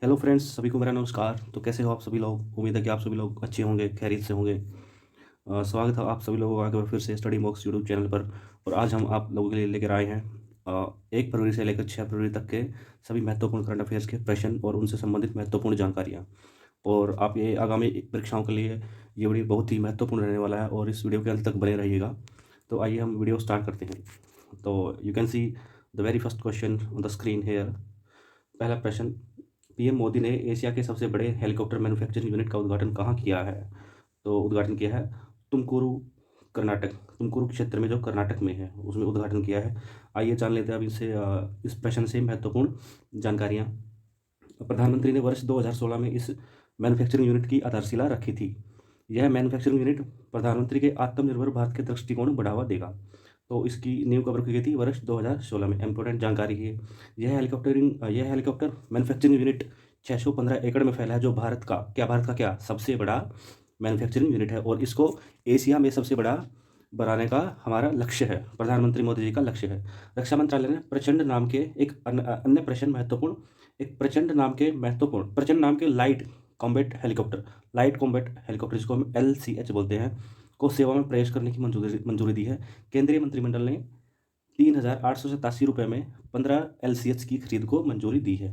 Hello friends, सभी को मेरा नमस्कार। तो कैसे हो आप सभी लोग? उम्मीद है कि आप सभी लोग अच्छे होंगे, खैरियत से होंगे। स्वागत है आप सभी लोगों का एक बार फिर से स्टडी बॉक्स यूट्यूब चैनल पर। और आज हम आप लोगों के लिए लेकर आए हैं 1 फरवरी से लेकर 6 फरवरी तक के सभी महत्वपूर्ण करंट अफेयर्स के प्रश्न और उनसे संबंधित महत्वपूर्ण जानकारियाँ। और आप ये आगामी परीक्षाओं के लिए ये वीडियो बहुत ही महत्वपूर्ण रहने वाला है और इस वीडियो के अंत तक बने रहिएगा। तो आइए हम वीडियो स्टार्ट करते हैं। तो you can see the very first question on the screen here. पहला प्रश्न, पीएम मोदी ने एशिया के सबसे बड़े हेलीकॉप्टर मैन्युफैक्चरिंग यूनिट का उद्घाटन कहाँ किया है? तो उद्घाटन किया है तुमकुरू, कर्नाटक। तुमकुरू क्षेत्र में जो कर्नाटक में है उसमें उद्घाटन किया है। आइए जान लेते हैं अब इनसे इस प्रश्न से महत्वपूर्ण जानकारियाँ। प्रधानमंत्री ने वर्ष 2016 में इस मैन्युफैक्चरिंग यूनिट की आधारशिला रखी थी। यह मैन्युफैक्चरिंग यूनिट प्रधानमंत्री के आत्मनिर्भर भारत के दृष्टिकोण बढ़ावा देगा। तो इसकी नींव कब रखी गई थी? वर्ष 2016 में। इंपॉर्टेंट जानकारी है। यह हेलीकॉप्टर मैन्युफैक्चरिंग यूनिट 615 एकड़ में फैला है, जो भारत का सबसे बड़ा मैन्युफैक्चरिंग यूनिट है। और इसको एशिया में सबसे बड़ा बनाने का हमारा लक्ष्य है, प्रधानमंत्री मोदी जी का लक्ष्य है। रक्षा मंत्रालय ने प्रचंड नाम के एक अन्य प्रश्न महत्वपूर्ण एक प्रचंड नाम के लाइट कॉम्बैट हेलीकॉप्टर, जिसको हम LCH बोलते हैं, को सेवा में प्रवेश करने की मंजूरी दी है। केंद्रीय मंत्रिमंडल ने 3,887 रुपये में 15 LCH की खरीद को मंजूरी दी है।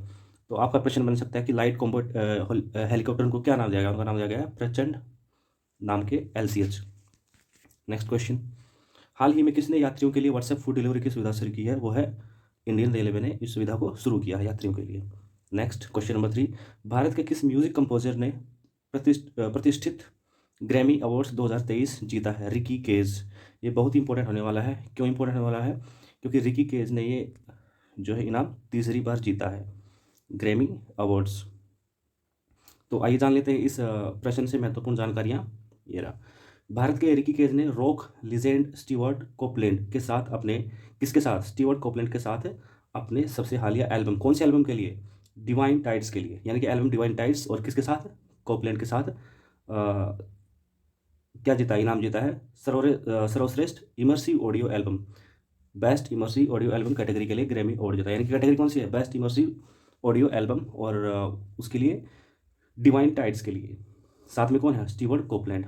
तो आपका प्रश्न बन सकता है कि लाइट कॉम्बैट हेलीकॉप्टर को क्या नाम दिया गया? उनका नाम दिया गया है प्रचंड नाम के LCH। नेक्स्ट क्वेश्चन, हाल ही में किसने यात्रियों के लिए व्हाट्सएप फूड डिलीवरी की सुविधा शुरू की है? वो है इंडियन रेलवे ने इस सुविधा को शुरू किया है यात्रियों के लिए। नेक्स्ट क्वेश्चन नंबर 3, भारत के किस म्यूजिक कंपोजर ने प्रतिष्ठित ग्रैमी अवार्ड्स 2023 जीता है? रिकी केज। ये बहुत ही इंपॉर्टेंट होने वाला है। क्यों इंपॉर्टेंट होने वाला है? क्योंकि रिकी केज ने ये जो है इनाम तीसरी बार जीता है, ग्रैमी अवार्ड्स। तो आइए जान लेते हैं इस प्रश्न से महत्वपूर्ण जानकारियाँ। ये रहा, भारत के रिकी केज ने रॉक लीजेंड स्टीवर्ट कोपलैंड के साथ अपने किसके साथ स्टीवर्ट कोपलैंड के साथ अपने सबसे हालिया एल्बम, कौन से एल्बम के लिए? डिवाइन टाइड्स के लिए, यानी कि एल्बम डिवाइन टाइड्स। और किसके साथ? कोपलैंड के साथ क्या जीता, इनाम जीता है? सर्वश्रेष्ठ immersive audio album, best immersive audio album category के लिए ग्रैमी अवार्ड जीता। यानी कि कैटेगरी कौन सी है? Best immersive audio album. और उसके लिए डिवाइन टाइड्स के लिए साथ में कौन है? Stewart Copeland.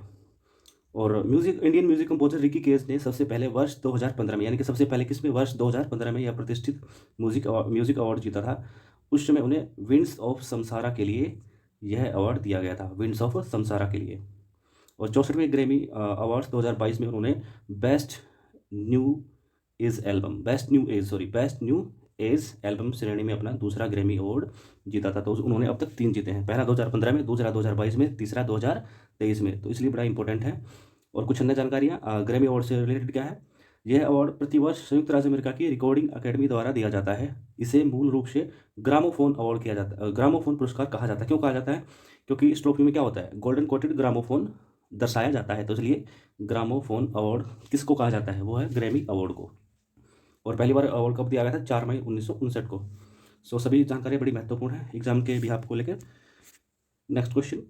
और Indian music composer Ricky Kej ने सबसे पहले वर्ष 2015 में, यानी कि सबसे पहले किसमें? वर्ष 2015 में यह प्रतिष्ठित म्यूजिक अवार्ड जीता था। उस समय उन्हें विंड्स ऑफ समसारा के लिए यह अवार्ड दिया गया था, विंड्स ऑफ समसारा के लिए। और 64वें ग्रैमी अवार्ड्स 2022 में उन्होंने best new best new age album श्रेणी में अपना दूसरा ग्रैमी अवार्ड जीता था। तो उन्होंने अब तक 3 जीते हैं, पहला 2015 में, दूसरा 2022 में, तीसरा 2023 में। तो इसलिए बड़ा इंपॉर्टेंट है। और कुछ अन्य जानकारियाँ ग्रैमी अवार्ड से रिलेटेड क्या है? यह अवार्ड प्रतिवर्ष संयुक्त राज्य अमेरिका की रिकॉर्डिंग अकेडमी द्वारा दिया जाता है। इसे मूल रूप से ग्रामोफोन अवार्ड किया जाता है, ग्रामोफोन पुरस्कार कहा जाता है। क्यों कहा जाता है? क्योंकि इस ट्रॉफी में क्या होता है? गोल्डन कोटेड ग्रामोफोन दर्शाया जाता है। तो इसलिए ग्रामोफोन अवार्ड किसको कहा जाता है? वो है ग्रैमी अवार्ड को। और पहली बार अवार्ड कब दिया गया था? 4 मई 1959 को। सो सभी जानकारी बड़ी महत्वपूर्ण है एग्जाम के भी आपको लेकर। नेक्स्ट क्वेश्चन,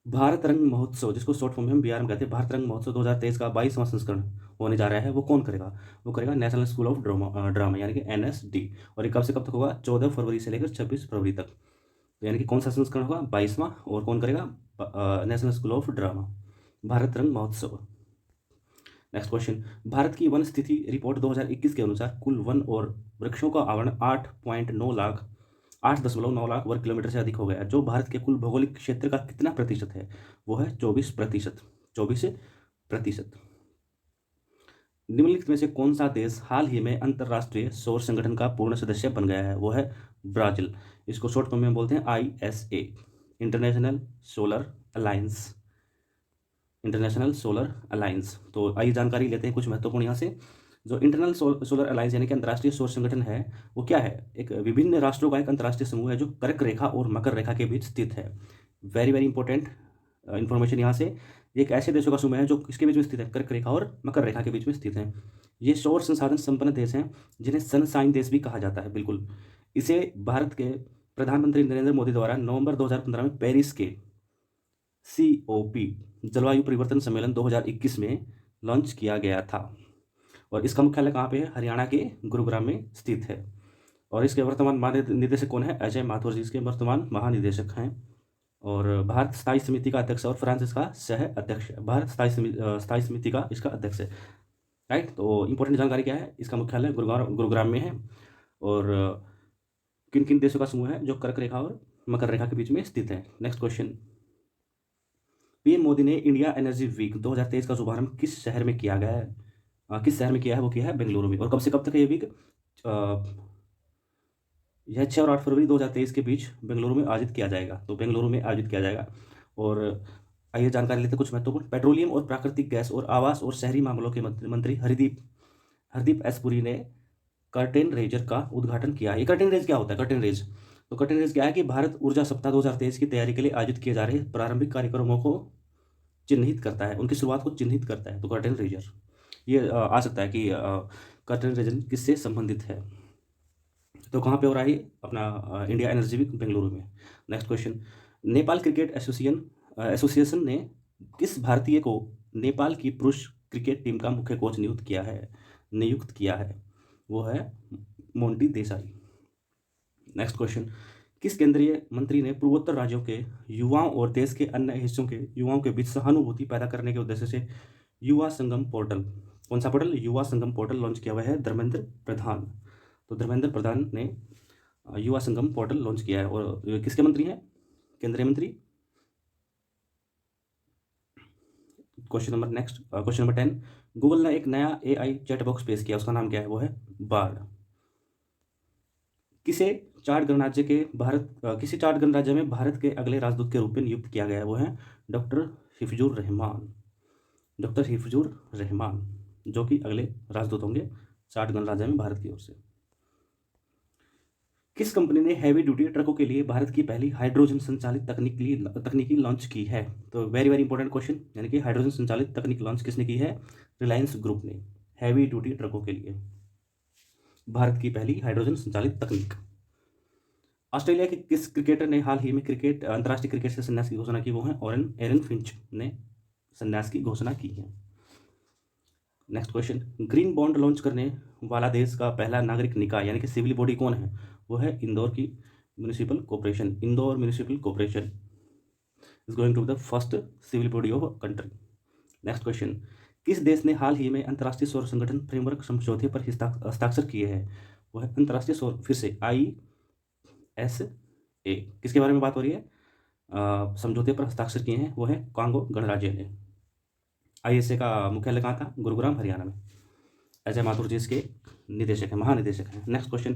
भारत रंग महोत्सव, जिसको शॉर्ट फॉर्म में हम BRM कहते हैं, भारत रंग महोत्सव 2023 का 22वां संस्करण होने जा रहा है। वो कौन करेगा? वो करेगा नेशनल स्कूल ऑफ ड्रामा यानी कि NSD। और ये कब से कब तक होगा? 14 फरवरी से लेकर 26 फरवरी तक। तो यानी कि कौन सा संस्करण होगा? 22वां। और कौन करेगा? National school of drama, Bharat रंग महोत्सव। नेक्स्ट क्वेश्चन, भारत की वन स्थिति रिपोर्ट 2021 के अनुसार कुल वन और वृक्षों का आवरण 8.9 लाख वर्ग किलोमीटर से अधिक हो गया, जो भारत के कुल भौगोलिक क्षेत्र का कितना प्रतिशत है? वो है 24%। 24%। निम्नलिखित में से कौन सा देश हाल ही में अंतर्राष्ट्रीय सौर संगठन का पूर्ण सदस्य बन गया है? वो है ब्राजील। इसको शॉर्ट फॉर्म में बोलते हैं ISA, international solar alliance. International solar alliance. तो आइए जानकारी लेते हैं कुछ महत्वपूर्ण यहाँ से। जो इंटरनल सोलर अलायंस यानी कि अंतर्राष्ट्रीय सौर संगठन है, वो क्या है? एक विभिन्न राष्ट्रों का एक अंतर्राष्ट्रीय समूह है जो कर्क रेखा और मकर रेखा के बीच स्थित है। वेरी वेरी इंपॉर्टेंट इन्फॉर्मेशन यहाँ से। ये एक ऐसे देशों का समूह है जो किसके बीच में स्थित है? कर्क रेखा और मकर रेखा के बीच में स्थित है। ये सौर संसाधन संपन्न देश हैं, जिन्हें सनशाइन देश भी कहा जाता है। बिल्कुल। इसे भारत के प्रधानमंत्री नरेंद्र मोदी द्वारा नवंबर 2015 में पेरिस के COP जलवायु परिवर्तन सम्मेलन 2021 में लॉन्च किया गया था। और इसका मुख्यालय कहाँ पे है? हरियाणा के गुरुग्राम में स्थित है। और इसके वर्तमान महानिदेशक कौन है? अजय माथुर जी इसके वर्तमान महानिदेशक हैं। और भारत स्थायी समिति का अध्यक्ष और फ्रांस इसका सह अध्यक्ष है। भारत स्थायी समिति का इसका अध्यक्ष है। राइट, तो इंपॉर्टेंट जानकारी क्या है? इसका मुख्यालय गुरुग्राम में है। और किन किन देशों का समूह है जो कर्क रेखा और मकर रेखा के बीच में स्थित है? नेक्स्ट क्वेश्चन, पीएम मोदी ने इंडिया एनर्जी वीक 2023 का शुभारंभ किस शहर में किया गया है? किस शहर में किया है? वो किया है बेंगलुरु में। और कब से कब तक है ये वीक? यह 6 और 8 फरवरी 2023 के बीच बेंगलुरु में आयोजित किया जाएगा। तो बेंगलुरु में आयोजित किया जाएगा। और आइए जानकारी लेते हैं कुछ महत्वपूर्ण। पेट्रोलियम और प्राकृतिक गैस और आवास और शहरी मामलों के मंत्री हरदीप एस पुरी ने कर्टेन रेजर का उद्घाटन किया है। ये कर्टेन रेज क्या होता है? कर्टेन रेज, तो कर्टेन रेज क्या है कि भारत ऊर्जा सप्ताह 2023 की तैयारी के लिए आयोजित किए जा रहे प्रारंभिक कार्यक्रमों को चिन्हित करता है, उनकी शुरुआत को चिन्हित करता है। तो कर्टेन रेजर ये आ सकता है कि कर्टेन रेजर किससे संबंधित है। तो कहाँ पे हो रहा है ये? अपना इंडिया एनर्जी वीक बेंगलुरु में। Next question, Nepal cricket association ने किस भारतीय को नेपाल की पुरुष क्रिकेट टीम का मुख्य कोच नियुक्त किया है? वो है मोंटी देसाई। नेक्स्ट क्वेश्चन, किस केंद्रीय मंत्री ने पूर्वोत्तर राज्यों के युवाओं और देश के अन्य हिस्सों के युवाओं के बीच सहानुभूति पैदा करने के उद्देश्य से युवा संगम पोर्टल, कौन सा portal? Yuva Sangam portal launch किया हुआ है? धर्मेंद्र प्रधान। तो धर्मेंद्र प्रधान ने युवा संगम पोर्टल लॉन्च किया है। और किसके मंत्री हैं? केंद्रीय मंत्री। क्वेश्चन नंबर 10, गूगल ने एक नया AI चैट बॉक्स पेश किया, उसका नाम क्या है? वो है बार्ड। किसी चार्ट गणराज्य में भारत के अगले राजदूत के रूप में नियुक्त किया गया है? वो है डॉक्टर हिफजुर रहमान, जो कि अगले राजदूत होंगे चार्ट गणराज्य में भारत की ओर से। किस कंपनी ने हैवी ड्यूटी ट्रकों के लिए भारत की पहली हाइड्रोजन संचालित तकनीकी लॉन्च की है? तो वेरी वेरी इंपॉर्टेंट क्वेश्चन, यानी कि हाइड्रोजन संचालित तकनीक लॉन्च किसने की है? रिलायंस ग्रुप ने हैवी ड्यूटी ट्रकों के लिए भारत की पहली हाइड्रोजन संचालित तकनीक। ऑस्ट्रेलिया के किस क्रिकेटर ने हाल ही में अंतर्राष्ट्रीय क्रिकेट से संन्यास की घोषणा की? वो है एरन फिंच ने संन्यास की घोषणा की है। Next question, green bond launch करने वाला देश का पहला नागरिक निकाय यानी कि सिविल बॉडी कौन है? वो है Indore municipal corporation is going to be the first civil body of country. Next question, किस देश ने हाल ही में अंतर्राष्ट्रीय सौर संगठन फ्रेमवर्क समझौते पर हस्ताक्षर किए हैं? वो है अंतर्राष्ट्रीय सौर, फिर से ISA। किसके बारे में बात हो रही है? समझौते पर हस्ताक्षर किए हैं, वो है कांगो गणराज्य ने। ISA का मुख्यालय कहाँ था? गुरुग्राम, हरियाणा में। अजय माथुर जी इसके महानिदेशक हैं। नेक्स्ट क्वेश्चन,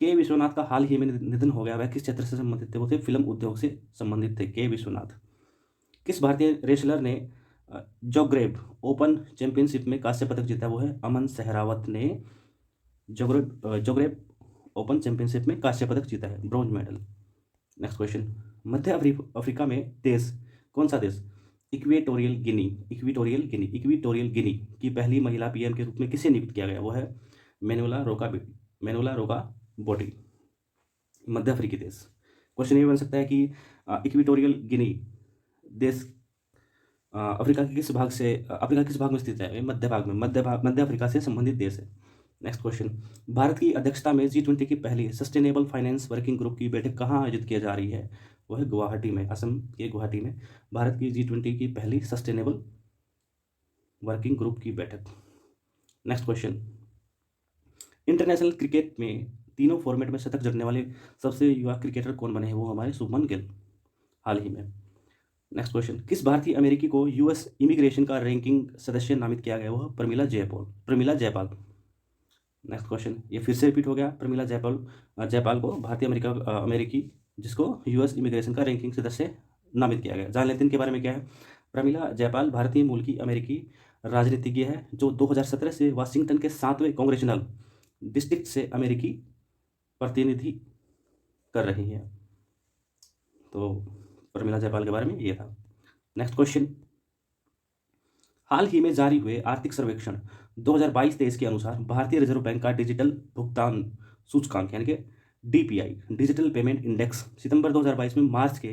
के विश्वनाथ का हाल ही में निधन हो गया, वह किस क्षेत्र से संबंधित थे? वो थे फिल्म उद्योग से संबंधित थे के विश्वनाथ। किस भारतीय रेसलर ने जोग्रेब ओपन चैंपियनशिप में कांस्य पदक जीता? वो है अमन सहरावत ने जोग्रेब ओपन चैंपियनशिप में कांस्य पदक जीता है, ब्रॉन्ज मेडल। नेक्स्ट क्वेश्चन, मध्य अफ्रीका में कौन सा देश इक्वेटोरियल गिनी की पहली महिला PM के रूप में किसे नियुक्त किया गया? वो है मैनुएला रोका बोटी, मध्य अफ्रीकी देश। क्वेश्चन ये बन सकता है कि इक्वेटोरियल गिनी देश अफ्रीका किस भाग में स्थित है? मध्य अफ्रीका से संबंधित देश है। नेक्स्ट क्वेश्चन, भारत की अध्यक्षता में G20 की पहली सस्टेनेबल फाइनेंस वर्किंग ग्रुप की बैठक कहाँ आयोजित की जा रही है? वो है गुवाहाटी में, असम के गुवाहाटी में भारत की G20 की पहली सस्टेनेबल वर्किंग ग्रुप की बैठक। नेक्स्ट क्वेश्चन, इंटरनेशनल क्रिकेट में तीनों फॉर्मेट में शतक जड़ने वाले सबसे युवा क्रिकेटर कौन बने हैं? वो हमारे शुभमन गिल हाल ही में। नेक्स्ट क्वेश्चन, किस भारतीय अमेरिकी को US इमिग्रेशन का रैंकिंग सदस्य नामित किया गया? वो प्रमिला जयपाल। नेक्स्ट क्वेश्चन, ये फिर से रिपीट हो गया, प्रमिला जयपाल को भारतीय अमेरिकी जिसको US इमिग्रेशन का रैंकिंग सदस्य नामित किया गया। जान लेते हैं इनके बारे में क्या है। प्रमिला जयपाल भारतीय मूल की अमेरिकी राजनीतिज्ञ है जो 2017 से वाशिंगटन के 7वें कांग्रेचुनल डिस्ट्रिक्ट से अमेरिकी प्रतिनिधि कर रही है। तो प्रमिला जयपाल के बारे में ये था। नेक्स्ट क्वेश्चन, हाल ही में जारी हुए आर्थिक सर्वेक्षण 2022-23 के अनुसार भारतीय रिजर्व बैंक का डिजिटल भुगतान सूचकांक यानी कि DPI डिजिटल पेमेंट इंडेक्स सितंबर 2022 में मार्च के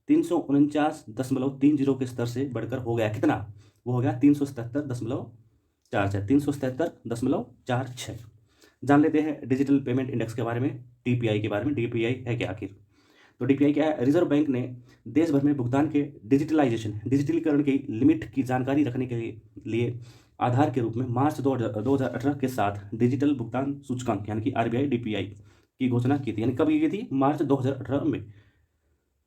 349.30 के स्तर से बढ़कर हो गया कितना? वो हो गया 377.46। जान लेते हैं डिजिटल पेमेंट इंडेक्स के बारे में, डीपीआई के बारे में। डीपीआई है क्या आखिर? तो डीपीआई क्या है? रिजर्व बैंक ने देश भर में भुगतान के डिजिटलीकरण की लिमिट की जानकारी रखने के लिए आधार के रूप में मार्च 2018 के साथ डिजिटल भुगतान सूचकांक यानी कि आरबीआई डीपीआई की घोषणा की थी। यानी कब की थी? मार्च 2018 में।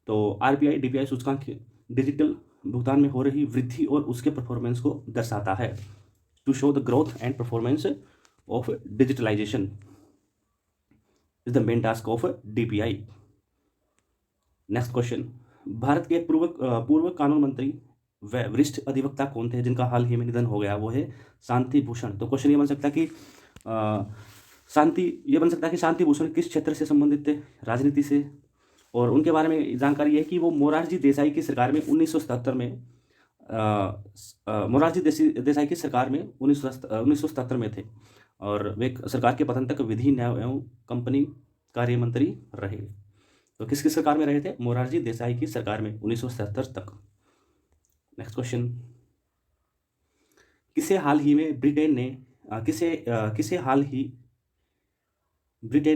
तो आरबीआई डीपीआई सूचकांक डिजिटल भुगतान में हो रही वृद्धि और उसके परफॉर्मेंस को दर्शाता है। To show the growth and performance of digitalization is the main task of DPI. Next question, भारत के पूर्व कानून मंत्री व वरिष्ठ अधिवक्ता कौन थे जिनका हाल ही में निधन हो गया? वो है शांति भूषण। तो क्वेश्चन ये बन सकता है कि शांति भूषण किस क्षेत्र से संबंधित थे? राजनीति से। और उनके बारे में जानकारी यह है कि वो मोरारजी देसाई की सरकार में 1977 में देसाई की सरकार में 1977 में थे और वे सरकार के पतन तक विधि न्याय एवं कंपनी कार्य मंत्री रहे। तो किसकी सरकार में रहे थे? मोरारजी देसाई की सरकार में 1977 तक। नेक्स्ट क्वेश्चन, किसे हाल ही में ब्रिटेन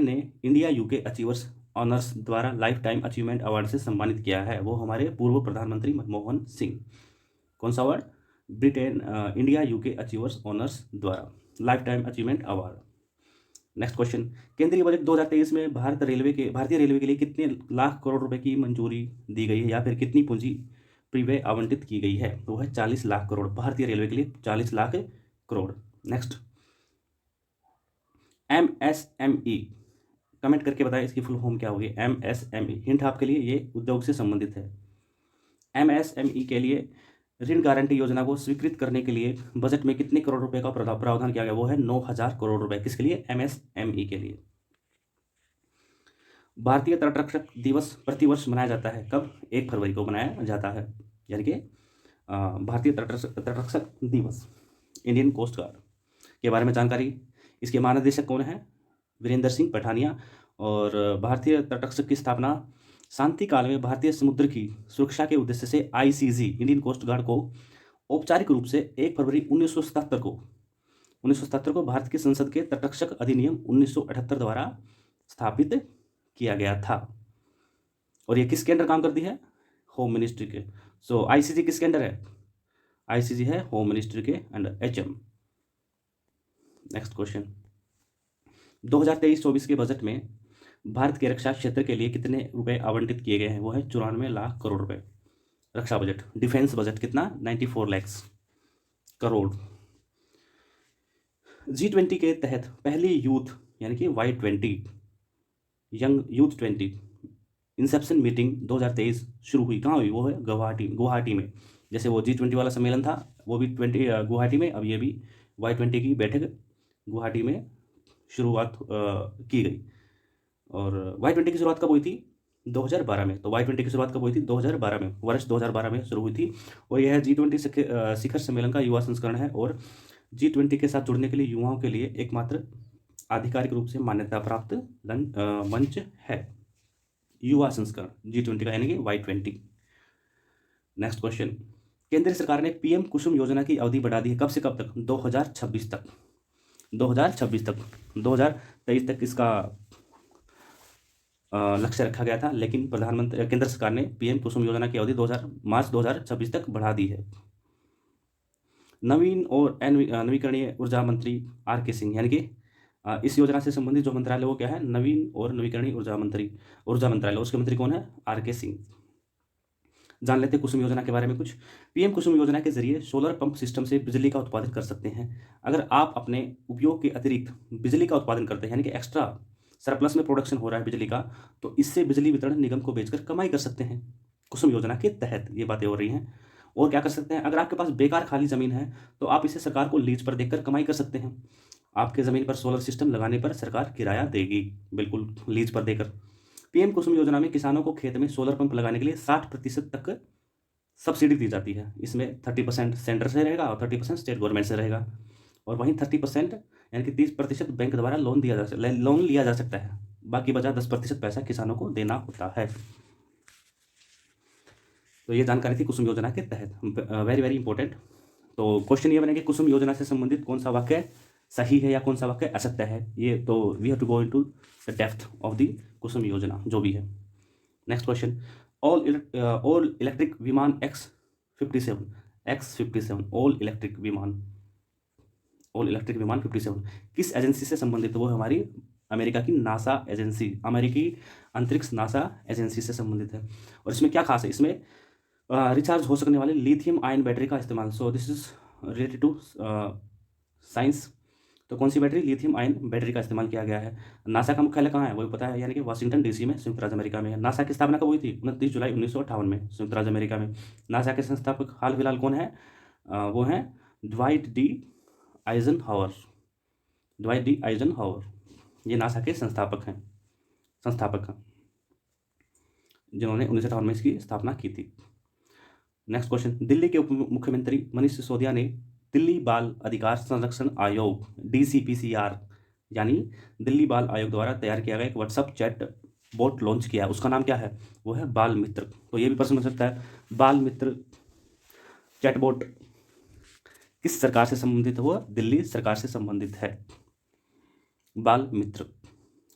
ने इंडिया यूके अचीवर्स ऑनर्स द्वारा लाइफ टाइम अचीवमेंट अवार्ड से सम्मानित किया है? वो हमारे पूर्व प्रधानमंत्री मनमोहन सिंह। कौन सा award? Britain India UK achievers honours द्वारा lifetime achievement award. Next question, केंद्रीय बजट 2023 में भारतीय रेलवे के लिए कितने लाख करोड़ रुपए की मंजूरी दी गई है या फिर कितनी पूंजी प्रीव्यय आवंटित की गई है? वो है 40 लाख करोड़। भारतीय रेलवे के लिए 40 lakh crore. Next, MSME, comment करके बताएं इसकी फुल फॉर्म क्या होगी? एमएसएमई, हिंट आपके लिए, ये उद्योग से संबंधित है। एमएसएमई के लिए ऋण गारंटी योजना को स्वीकृत करने के लिए बजट में कितने करोड़ रुपए का प्रावधान किया गया? वो है 9,000 करोड़ रुपए। किसके लिए? एमएसएमई के लिए। भारतीय तटरक्षक दिवस प्रतिवर्ष मनाया जाता है कब? 1 फरवरी को मनाया जाता है, यानी कि भारतीय तटरक्षक दिवस। इंडियन कोस्ट गार्ड के बारे में जानकारी, इसके महानिदेशक कौन है? वीरेंद्र सिंह पठानिया। और भारतीय तटरक्षक की स्थापना शांति काल में भारतीय समुद्र की सुरक्षा के उद्देश्य से आईसीजी इंडियन कोस्ट गार्ड को औपचारिक रूप से 1 फरवरी 1977 को भारत की संसद के तटरक्षक अधिनियम 1978 द्वारा स्थापित किया गया था। और ये किसके अंडर काम करती है? होम मिनिस्ट्री के। सो आईसीजी किसके अंडर है? आईसीजी है होम मिनिस्ट्री के अंडर, एचएम। नेक्स्ट क्वेश्चन, 2023-24 के बजट में भारत के रक्षा क्षेत्र के लिए कितने रुपए आवंटित किए गए हैं? वो है 94 लाख करोड़ रुपए। रक्षा बजट, डिफेंस बजट कितना? 94 लाख करोड़। G20 के तहत पहली यूथ यानी कि Y20 young youth 20 Inception meeting 2023 शुरू हुई। कहाँ हुई? वो है गुवाहाटी में। जैसे वो G20 वाला सम्मेलन था, वो भी गुवाहाटी में, अब ये भी Y20 की बैठक गुवाहाटी में शुरुआत की गई। और Y20 की शुरुआत कब हुई थी? 2012 में। तो Y20 की शुरुआत कब हुई थी? 2012 में, वर्ष 2012 में शुरू हुई थी। और यह G20 शिखर सम्मेलन का युवा संस्करण है और G20 के साथ जुड़ने के लिए युवाओं के लिए एकमात्र आधिकारिक रूप से मान्यता प्राप्त मंच है। युवा संस्करण G20 का, यानी कि Y20। नेक्स्ट क्वेश्चन, केंद्र सरकार ने पीएम कुसुम योजना की अवधि बढ़ा दी है कब से कब तक? 2026 तक। 2026 तक, 2023 तक इसका लक्ष्य रखा गया था, लेकिन केंद्र सरकार ने पीएम कुसुम योजना की अवधि मार्च 2026 तक बढ़ा दी है। नवीन और नवीकरणीय ऊर्जा मंत्री आर के सिंह, यानी कि इस योजना से संबंधित जो मंत्रालय वो क्या है? नवीन और नवीकरणीय ऊर्जा मंत्रालय। उसके मंत्री कौन है? आर के सिंह। जान लेते हैं कुसुम योजना के बारे में कुछ। पीएम कुसुम योजना के जरिए सोलर पंप सिस्टम से बिजली का उत्पादन कर सकते हैं। अगर आप अपने उपयोग के अतिरिक्त बिजली का उत्पादन करते हैं, यानी कि एक्स्ट्रा सरप्लस में प्रोडक्शन हो रहा है बिजली का, तो इससे बिजली वितरण निगम को बेचकर कमाई कर सकते हैं। कुसुम योजना के तहत ये बातें हो रही हैं। और क्या कर सकते हैं? अगर आपके पास बेकार खाली ज़मीन है तो आप इसे सरकार को लीज पर देकर कमाई कर सकते हैं। आपके ज़मीन पर सोलर सिस्टम लगाने पर सरकार किराया देगी, बिल्कुल लीज पर देकर। पीएम कुसुम योजना में किसानों को खेत में सोलर पंप लगाने के लिए 60% तक सब्सिडी दी जाती है। इसमें 30% सेंटर से रहेगा और 30% स्टेट गवर्नमेंट से रहेगा। और वहीं 30% यानी कि 30% बैंक द्वारा लोन लिया जा सकता है। बाकी बचा 10% पैसा किसानों को देना होता है। तो ये जानकारी थी कुसुम योजना के तहत, वेरी वेरी इंपॉर्टेंट। तो क्वेश्चन ये बने कि कुसुम योजना से संबंधित कौन सा वाक्य सही है या कौन सा वाक्य असत्य है, ये तो we have to go into the depth of the Kusum Yojana जो भी है। नेक्स्ट क्वेश्चन, ऑल इलेक्ट्रिक विमान X-57 ऑल इलेक्ट्रिक विमान 57 किस एजेंसी से संबंधित है? वो हमारी अमेरिका की नासा एजेंसी, अमेरिकी अंतरिक्ष नासा एजेंसी से संबंधित है। और इसमें क्या खास है, इसमें रिचार्ज हो सकने वाले लिथियम आयन बैटरी का इस्तेमाल, so this is related to science. तो कौन सी बैटरी? लिथियम आयन बैटरी का इस्तेमाल किया गया है। नासा का मुख्यालय कहाँ है? वो भी पता है, यानी कि वाशिंगटन डीसी में, संयुक्त राज्य अमेरिका में है। नासा की स्थापना कब हुई थी? 29 जुलाई 1958 में, संयुक्त राज्य अमेरिका में। नासा के संस्थापक हाल फिलहाल कौन है? वो हैं Dwight D Eisenhower. Dwight D Eisenhower ये नासा के संस्थापक हैं, जिन्होंने 1958 में इसकी स्थापना की थी। नेक्स्ट क्वेश्चन, दिल्ली के उप मुख्यमंत्री मनीष सिसोदिया ने दिल्ली बाल अधिकार संरक्षण आयोग DCPCR यानी दिल्ली बाल आयोग द्वारा तैयार किया गया एक व्हाट्सएप चैट बोट लॉन्च किया है। उसका नाम क्या है? वो है बाल मित्र। तो ये भी प्रश्न बन सकता है, बाल मित्र चैटबॉट किस सरकार से संबंधित है? वो दिल्ली सरकार से संबंधित है, बाल मित्र।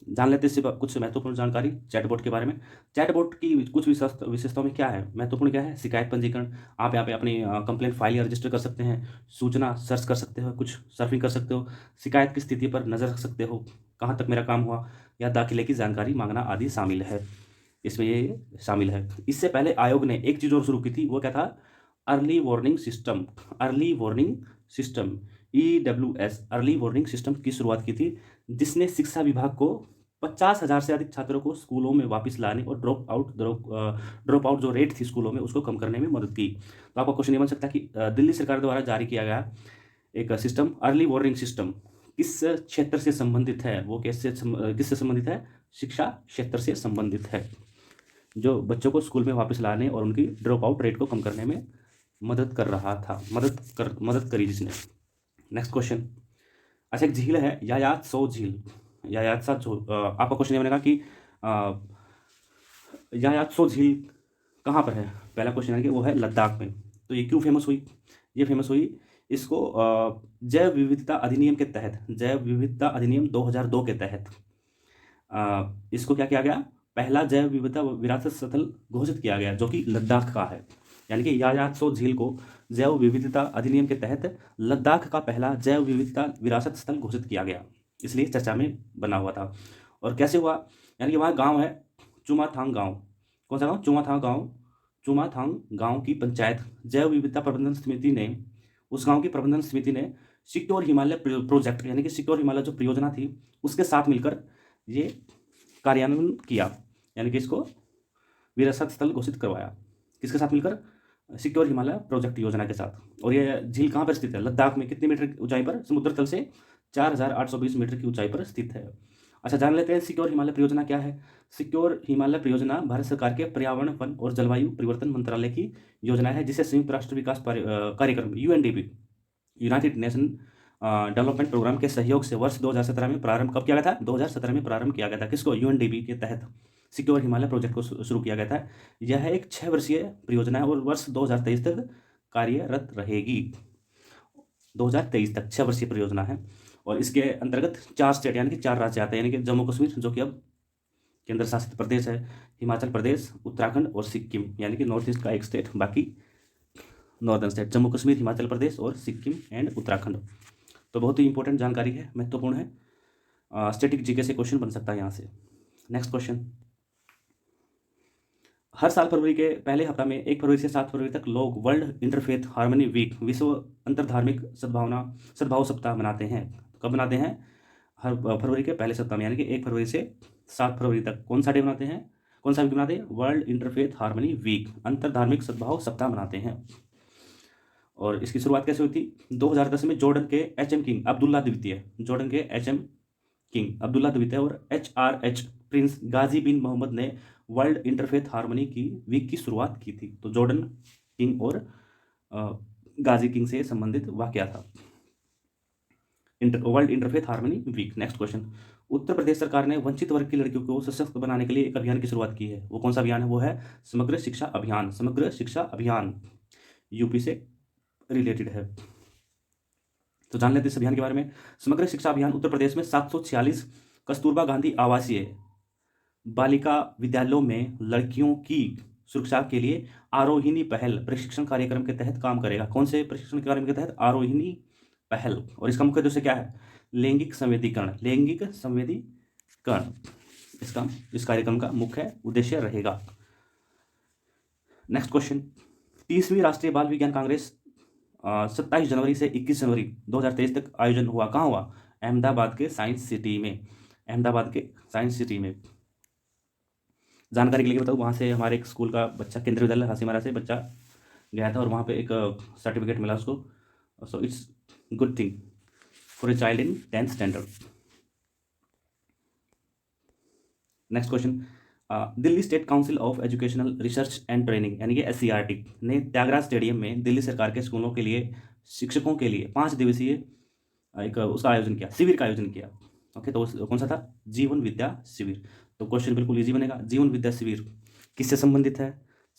जान लेते हैं इससे कुछ महत्वपूर्ण जानकारी चैटबॉट के बारे में। चैटबॉट की कुछ विशेषताओं में क्या है, महत्वपूर्ण क्या है? शिकायत पंजीकरण, आप यहाँ पे अपनी कंप्लेंट फाइल या रजिस्टर कर सकते हैं, सूचना सर्च कर सकते हो, कुछ सर्फिंग कर सकते हो, शिकायत की स्थिति पर नज़र रख सकते हो, कहाँ तक मेरा काम हुआ, या दाखिले की जानकारी मांगना आदि शामिल है, इसमें ये शामिल है। इससे पहले आयोग ने एक चीज़ और शुरू की थी, वो क्या था? Early warning system, EWS early warning system की शुरुआत की थी, जिसने शिक्षा विभाग को 50,000 से अधिक छात्रों को स्कूलों में वापस लाने और ड्रॉप आउट जो रेट थी स्कूलों में उसको कम करने में मदद की। तो आपका क्वेश्चन ये बन सकता है कि दिल्ली सरकार द्वारा जारी किया गया एक सिस्टम अर्ली वार्निंग सिस्टम किस क्षेत्र से संबंधित है? वो किससे संबंधित है? शिक्षा क्षेत्र से संबंधित है, जो बच्चों को स्कूल में वापस लाने और उनकी ड्रॉप आउट रेट को कम करने में मदद कर रहा था, मदद करी जिसने। नेक्स्ट क्वेश्चन, अच्छा एक झील है यायात्सो झील, आपका क्वेश्चन ये बनेगा कि यायात्सो झील कहाँ पर है? पहला क्वेश्चन है कि वो है लद्दाख में। तो ये क्यों फेमस हुई? ये फेमस हुई इसको जैव विविधता अधिनियम के तहत, जैव विविधता अधिनियम 2002 के तहत इसको क्या किया गया? पहला जैव विविधता विरासत स्थल घोषित किया गया, जो कि लद्दाख का है। यानी कि यायात्सो झील को जैव विविधता अधिनियम के तहत लद्दाख का पहला जैव विविधता विरासत स्थल घोषित किया गया, इसलिए चर्चा में बना हुआ था। और कैसे हुआ? यानी कि वहाँ गांव है चुमाथांग गांव, कौन सा गांव? चुमाथांग गांव की पंचायत जैव विविधता प्रबंधन समिति ने, उस गांव की प्रबंधन समिति ने सिक्योर हिमालय प्रोजेक्ट यानी कि सिक्योर हिमालय जो परियोजना थी उसके साथ मिलकर ये कार्यान्वयन किया, यानी कि इसको विरासत स्थल घोषित करवाया। किसके साथ मिलकर? सिक्योर हिमालय प्रोजेक्ट योजना के साथ। और ये झील कहाँ पर स्थित है? लद्दाख में। कितने मीटर की ऊंचाई पर? समुद्र तल से 4,820 मीटर की ऊंचाई पर स्थित है। अच्छा जान लेते हैं सिक्योर हिमालय परियोजना क्या है। सिक्योर हिमालय परियोजना भारत सरकार के पर्यावरण, वन और जलवायु परिवर्तन मंत्रालय की योजना है, जिसे संयुक्त राष्ट्र विकास कार्यक्रम UNDP United Nation development program के सहयोग से वर्ष 2017 में प्रारंभ कब किया गया था? 2017 में प्रारंभ किया गया था। किसको? UNDP के तहत सिक्योर हिमालय प्रोजेक्ट को शुरू किया गया था। यह एक 6 वर्षीय परियोजना है और वर्ष 2023 तक कार्यरत रहेगी। 2023 तक 6 वर्षीय परियोजना है और इसके अंतर्गत 4 स्टेट यानी कि 4 राज्य आते हैं, यानी कि जम्मू कश्मीर जो कि अब केंद्र शासित प्रदेश है, हिमाचल प्रदेश, उत्तराखंड और सिक्किम, यानी कि नॉर्थ ईस्ट का एक स्टेट, बाकी नॉर्दर्न स्टेट जम्मू कश्मीर, हिमाचल प्रदेश और सिक्किम एंड उत्तराखंड। तो बहुत ही इंपॉर्टेंट जानकारी है, महत्वपूर्ण है, स्टैटिक जीके से क्वेश्चन बन सकता है यहाँ से। नेक्स्ट क्वेश्चन, हर साल फरवरी के पहले हफ्ता में 1 फरवरी से 7 फरवरी तक लोग वर्ल्ड इंटरफेथ हार्मनी वीक, विश्व अंतर्धार्मिक सद्भाव सप्ताह मनाते हैं। कब मनाते हैं? हर फरवरी के पहले सप्ताह में, यानी कि 1 फरवरी से 7 फरवरी तक। कौन सा डे मनाते हैं? कौन सा वीक मनाते हैं? वर्ल्ड इंटरफेथ हार्मनी वीक, अंतर्धार्मिक सद्भाव सप्ताह मनाते हैं। और इसकी शुरुआत कैसे हुई थी? 2010 में जॉर्डन के HM किंग अब्दुल्ला द्वितीय, जॉर्डन के HM किंग अब्दुल्ला द्वितीय और HRH प्रिंस गाजी बिन मोहम्मद ने वर्ल्ड इंटरफेथ हार्मनी की वीक की शुरुआत की थी। तो जॉर्डन किंग और गाजी किंग से संबंधित वाकया था world interfaith harmony week. Next question, Uttar Pradesh सरकार ने वंचित वर्ग की लड़कियों को सशक्त बनाने के लिए एक अभियान की शुरुआत की है। वो कौन सा अभियान है? वो है समग्र शिक्षा अभियान। समग्र शिक्षा अभियान यूपी से रिलेटेड है। तो जान लेते हैं इस अभियान के बारे में। समग्र शिक्षा अभियान उत्तर प्रदेश में 746 कस्तूरबा गांधी आवासीय बालिका विद्यालयों में लड़कियों की सुरक्षा के लिए आरोहिणी पहल प्रशिक्षण कार्यक्रम के तहत काम करेगा। कौन से प्रशिक्षण कार्यक्रम के तहत? आरोहिणी पहल। और इसका मुख्य उद्देश्य क्या है? लैंगिक संवेदीकरण। लैंगिक संवेदीकरण इसका इस कार्यक्रम का मुख्य उद्देश्य रहेगा। नेक्स्ट क्वेश्चन, 30वीं राष्ट्रीय बाल विज्ञान कांग्रेस 27 जनवरी से 21 जनवरी 2023 तक आयोजन हुआ। कहाँ हुआ? अहमदाबाद के साइंस सिटी में। अहमदाबाद के साइंस सिटी में। जानकारी के लिए बताऊँ, वहाँ से हमारे एक स्कूल का बच्चा, केंद्रीय विद्यालय हासीमारा से बच्चा गया था और वहाँ पे एक सर्टिफिकेट मिला उसको। So it's good thing for a child in 10th standard. Next question, Delhi state council of educational research and training यानी कि SCRT ने त्यागराज स्टेडियम में दिल्ली सरकार के स्कूलों के लिए शिक्षकों के लिए 5 दिवसीय एक उसका आयोजन किया, शिविर का आयोजन किया। ओके, तो कौन सा था? जीवन विद्या शिविर। तो क्वेश्चन बिल्कुल इजी बनेगा। जीवन विद्या शिविर किससे संबंधित है?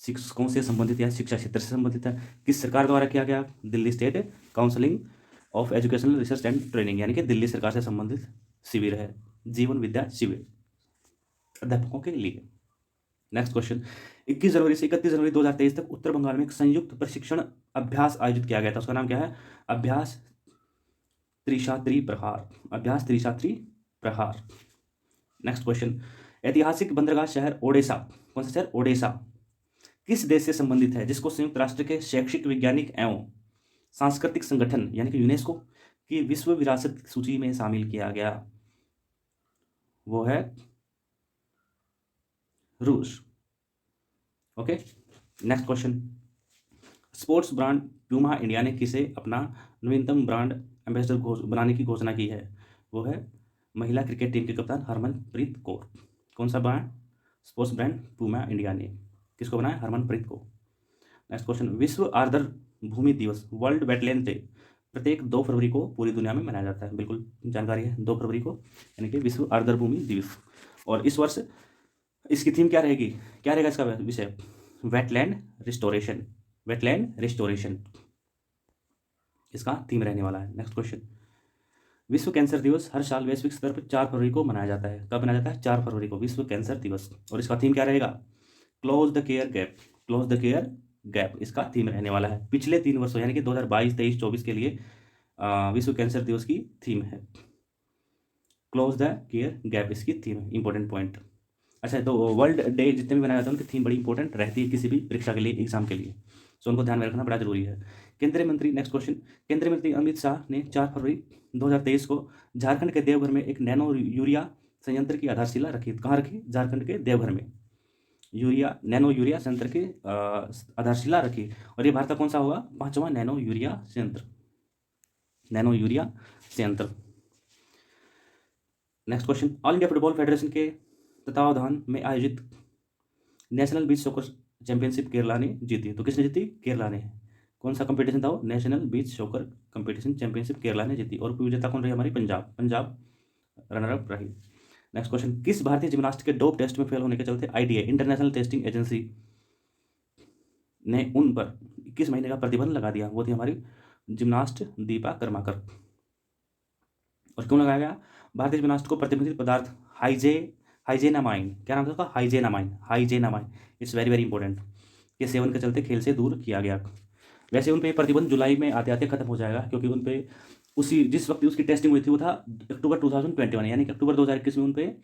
शिक्षकों से संबंधित या शिक्षा क्षेत्र से संबंधित है। किस सरकार द्वारा किया गया? Delhi state counselling of educational research and training यानी कि दिल्ली सरकार से संबंधित शिविर है जीवन विद्या शिविर अध्यापकों के लिए। नेक्स्ट क्वेश्चन, 21 जनवरी से 31 जनवरी 2023 तक उत्तर बंगाल में एक संयुक्त प्रशिक्षण अभ्यास आयोजित किया गया था। उसका नाम क्या है? अभ्यास त्रिशात्री प्रहार। अभ्यास त्रिशात्री प्रहार। नेक्स्ट क्वेश्चन, ऐतिहासिक बंदरगाह शहर ओडेसा, कौन सा शहर? ओडेसा किस देश से संबंधित है जिसको संयुक्त राष्ट्र के शैक्षिक, वैज्ञानिक एवं सांस्कृतिक संगठन यानी कि यूनेस्को की विश्व विरासत सूची में शामिल किया गया? वो है रूस। Okay, next question, sports brand Puma India ने किसे अपना नवीनतम ब्रांड एम्बेसडर बनाने की घोषणा की है? वो है महिला क्रिकेट टीम की कप्तान हरमनप्रीत कौर। कौन सा brand? Sports brand Puma India ने किसको बनाया? हरमनप्रीत को। नेक्स्ट क्वेश्चन, विश्व आर्द्र भूमि दिवस वर्ल्ड वेटलैंड डे प्रत्येक 2 फरवरी को पूरी दुनिया में मनाया जाता है। बिल्कुल जानकारी है, 2 फरवरी को यानी कि विश्व आर्द्र भूमि दिवस। और इस वर्ष इसकी थीम क्या रहेगी? क्या रहेगा इसका विषय? Wetland restoration. वेटलैंड रिस्टोरेशन इसका थीम रहने वाला है। नेक्स्ट क्वेश्चन, विश्व कैंसर दिवस हर साल वैश्विक स्तर पर 4 फरवरी को मनाया जाता है। कब मनाया जाता है? 4 फरवरी को विश्व कैंसर दिवस। और इसका थीम क्या रहेगा? Close the care gap. Close the care gap इसका थीम रहने वाला है। पिछले 3 वर्षों यानी कि 2022, 23, 24 के लिए विश्व कैंसर दिवस की थीम है क्लोज द केयर गैप, इसकी थीम है। Important point. अच्छा, तो वर्ल्ड डे जितने भी मनाए जाते हैं उनकी थीम बड़ी इंपॉर्टेंट रहती है किसी भी परीक्षा के लिए, एग्जाम के लिए। सो उनको ध्यान में रखना बड़ा जरूरी है। केंद्रीय मंत्री, नेक्स्ट क्वेश्चन, केंद्रीय मंत्री अमित शाह ने 4 फरवरी 2023 को झारखंड के देवघर में एक नैनो यूरिया संयंत्र की आधारशिला रखी। कहाँ रखी? झारखंड के देवघर में नैनो यूरिया संयंत्र की आधारशिला रखी। और ये भारत का कौन सा होगा? 5वां नैनो यूरिया संयंत्र। नैनो यूरिया संयंत्र। Next question, all India football federation के तत्वावधान में आयोजित national beach soccer championship Kerala ने जीती। तो किसने जीती? केरला ने। कौन सा कंपटीशन था वो? National beach soccer competition championship Kerala ने जीती। और विजेता कौन रही? हमारी पंजाब। पंजाब रनर अप रही। नेक्स्ट क्वेश्चन, किस भारतीय जिम्नास्ट के डोप टेस्ट में फेल होने के चलते ITA इंटरनेशनल टेस्टिंग एजेंसी ने उन पर 21 महीने का प्रतिबंध लगा दिया? वो थी हमारी जिम्नास्ट दीपा कर्माकर। और क्यों लगाया गया? भारतीय जिम्नास्ट को प्रतिबंधित पदार्थ हाइजेनामाइन, क्या नाम था उसका? हाइजेनामाइन इट्स वेरी वेरी इंपॉर्टेंट, के सेवन के चलते खेल से दूर किया गया। वैसे उन पे प्रतिबंध जुलाई में आते आते खत्म हो जाएगा, क्योंकि उन पे जिस वक्त उसकी टेस्टिंग हुई थी वो था अक्टूबर 2021 यानी कि अक्टूबर 2021 में उन पे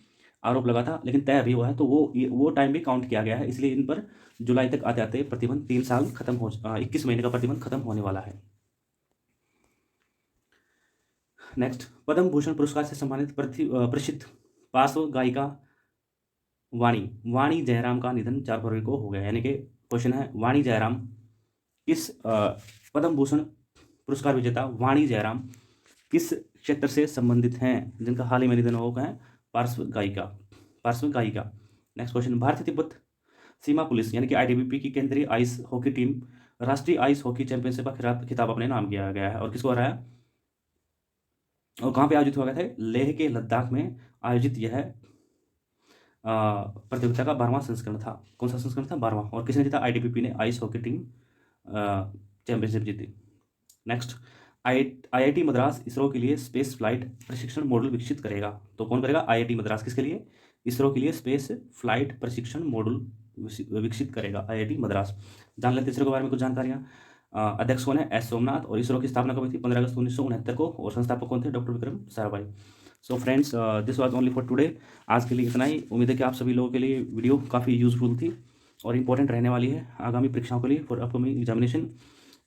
आरोप लगा था, लेकिन तय अभी हुआ है तो वो टाइम भी काउंट किया गया है। इसलिए इन पर जुलाई तक आते आते प्रतिबंध 3 साल खत्म हो 21 महीने का प्रतिबंध खत्म होने वाला है। नेक्स्ट, पद्म भूषण पुरस्कार से सम्मानित प्रसिद्ध पार्श्व गायिका वाणी जयराम का निधन 4 फरवरी को हो गया। यानी कि क्वेश्चन है, वाणी जयराम किस पद्म भूषण पुरस्कार विजेता वाणी जयराम किस क्षेत्र से संबंधित हैं जिनका हाल ही में निधन हो गया है? पार्श्व गायिका। नेक्स्ट क्वेश्चन, भारतीय तिब्बत सीमा पुलिस यानी कि ITBP की केंद्रीय आइस हॉकी टीम राष्ट्रीय आइस हॉकी चैंपियनशिप का खिताब अपने नाम किया गया है। और किसको हराया और कहाँ पे आयोजित हुआ गया था? लेह के लद्दाख में आयोजित यह प्रतियोगिता का 12वां संस्करण था। कौन सा संस्करण था? 12वां। और किसने जीता? ITBP ने आइस हॉकी टीम चैंपियनशिप जीती। नेक्स्ट, आईआईटी मद्रास इसरो के लिए स्पेस फ्लाइट प्रशिक्षण मॉड्यूल विकसित करेगा। तो कौन करेगा? आईआईटी मद्रास। किसके लिए? इसरो के लिए स्पेस फ्लाइट प्रशिक्षण मॉड्यूल विकसित करेगा आईआईटी मद्रास। जान लेते इसरो के बारे में कुछ जानकारियाँ। अध्यक्ष कौन है? एस सोमनाथ। और इसरो की स्थापना कब हुई थी? 15 अगस्त 1969 को। और संस्थापक कौन थे? Doctor Vikram Sarabhai. So friends, this was only for today. आज के लिए इतना ही। उम्मीद है कि आप सभी लोगों के लिए वीडियो काफ़ी यूजफुल थी और इंपॉर्टेंट रहने वाली है आगामी परीक्षाओं के लिए, for upcoming examination.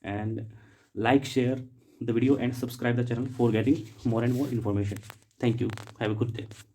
And like, share the video and subscribe the channel for getting more and more information. Thank you. Have a good day.